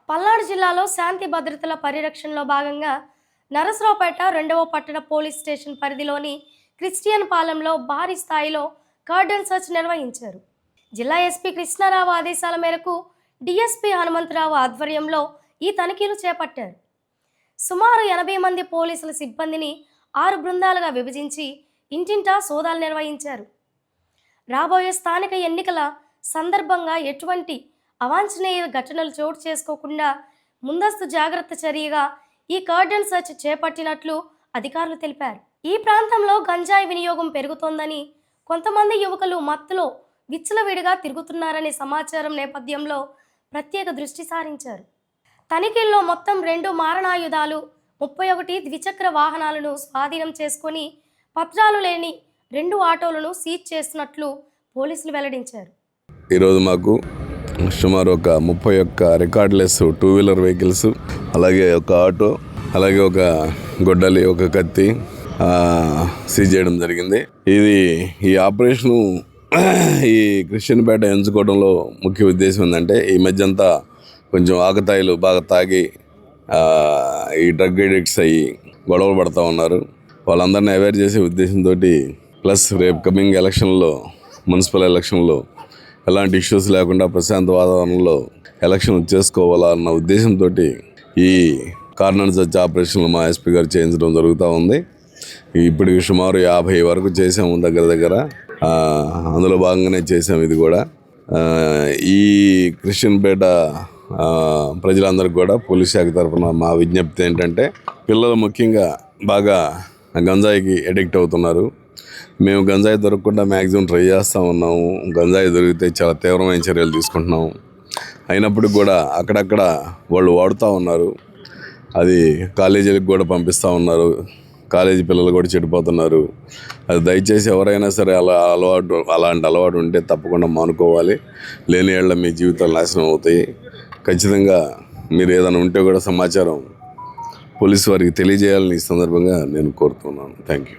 పల్నాడు జిల్లాలో శాంతి భద్రతల పరిరక్షణలో భాగంగా నరసరావుపేట 2వ పట్టణ పోలీస్ స్టేషన్ పరిధిలోని క్రిస్టియన్ పాలెంలో భారీ స్థాయిలో కార్డన్ సెర్చ్ నిర్వహించారు. జిల్లా ఎస్పీ కృష్ణారావు ఆదేశాల మేరకు డిఎస్పీ హనుమంతరావు ఆధ్వర్యంలో ఈ తనిఖీలు చేపట్టారు. సుమారు 80 మంది పోలీసుల సిబ్బందిని 6 బృందాలుగా విభజించి ఇంటింటా సోదాలు నిర్వహించారు. రాబోయే స్థానిక ఎన్నికల సందర్భంగా ఎటువంటి అవాంఛనీయ ఘటనలు చోటు చేసుకోకుండా ముందస్తు జాగ్రత్త చర్యగా ఈ కార్డన్ సెర్చ్ చేపట్టినట్లు అధికారులు తెలిపారు. ఈ ప్రాంతంలో గంజాయి వినియోగం పెరుగుతోందని, కొంతమంది యువకులు మత్తులో విచ్చలవిడిగా తిరుగుతున్నారనే సమాచారం నేపథ్యంలో ప్రత్యేక దృష్టి సారించారు. తనిఖీల్లో మొత్తం 2 మారణాయుధాలు, 31 ద్విచక్ర వాహనాలను స్వాధీనం చేసుకొని పత్రాలు లేని 2 ఆటోలను సీజ్ చేస్తున్నట్లు పోలీసులు వెల్లడించారు. ఈరోజు మాకు సుమారు ఒక 31 రికార్డ్లెస్ 2 వీలర్ వెహికల్స్, అలాగే ఒక ఆటో, అలాగే ఒక గొడ్డలి, ఒక కత్తి సీజ్ చేయడం జరిగింది. ఈ ఆపరేషను ఈ క్రిస్టియన్పేట ఎంచుకోవడంలో ముఖ్య ఉద్దేశం ఏంటంటే, ఈ మధ్య అంతా కొంచెం ఆకతాయిలు బాగా తాగి ఈ డ్రగ్ ఎడిక్ట్స్ అయ్యి గొడవలు పడుతూ ఉన్నారు. వాళ్ళందరినీ అవేర్ చేసే ఉద్దేశంతో, ప్లస్ రేపు కమింగ్ ఎలక్షన్లో, మున్సిపల్ ఎలక్షన్లో ఎలాంటి ఇష్యూస్ లేకుండా ప్రశాంత వాతావరణంలో ఎలక్షన్ చేసుకోవాలన్న ఉద్దేశంతో ఈ కార్డన్ సెర్చ్ ఆపరేషన్లు మా ఎస్పీ గారు చేయించడం జరుగుతూ ఉంది. ఇప్పటికి సుమారు 50 వరకు చేసాము దగ్గర. అందులో భాగంగానే చేసాము ఇది కూడా. ఈ క్రిస్టియన్పేట ప్రజలందరికీ కూడా పోలీస్ శాఖ తరఫున మా విజ్ఞప్తి ఏంటంటే, పిల్లలు ముఖ్యంగా బాగా గంజాయికి అడిక్ట్ అవుతున్నారు. మేము గంజాయి దొరకకుండా మ్యాక్సిమం ట్రై చేస్తూ ఉన్నాము. గంజాయి దొరికితే చాలా తీవ్రమైన చర్యలు తీసుకుంటున్నాము. అయినప్పటికీ కూడా అక్కడక్కడ వాళ్ళు వాడుతూ ఉన్నారు. అది కాలేజీలకు కూడా పంపిస్తూ ఉన్నారు. కాలేజీ పిల్లలు కూడా చెడిపోతున్నారు. అది దయచేసి ఎవరైనా సరే అలాంటి అలవాటు ఉంటే తప్పకుండా మానుకోవాలి. లేని ఏళ్ళ మీ జీవితాలు నాశనం అవుతాయి. ఖచ్చితంగా మీరు ఏదైనా ఉంటే కూడా సమాచారం పోలీసు వారికి తెలియజేయాలని ఈ సందర్భంగా నేను కోరుతున్నాను. Thank you.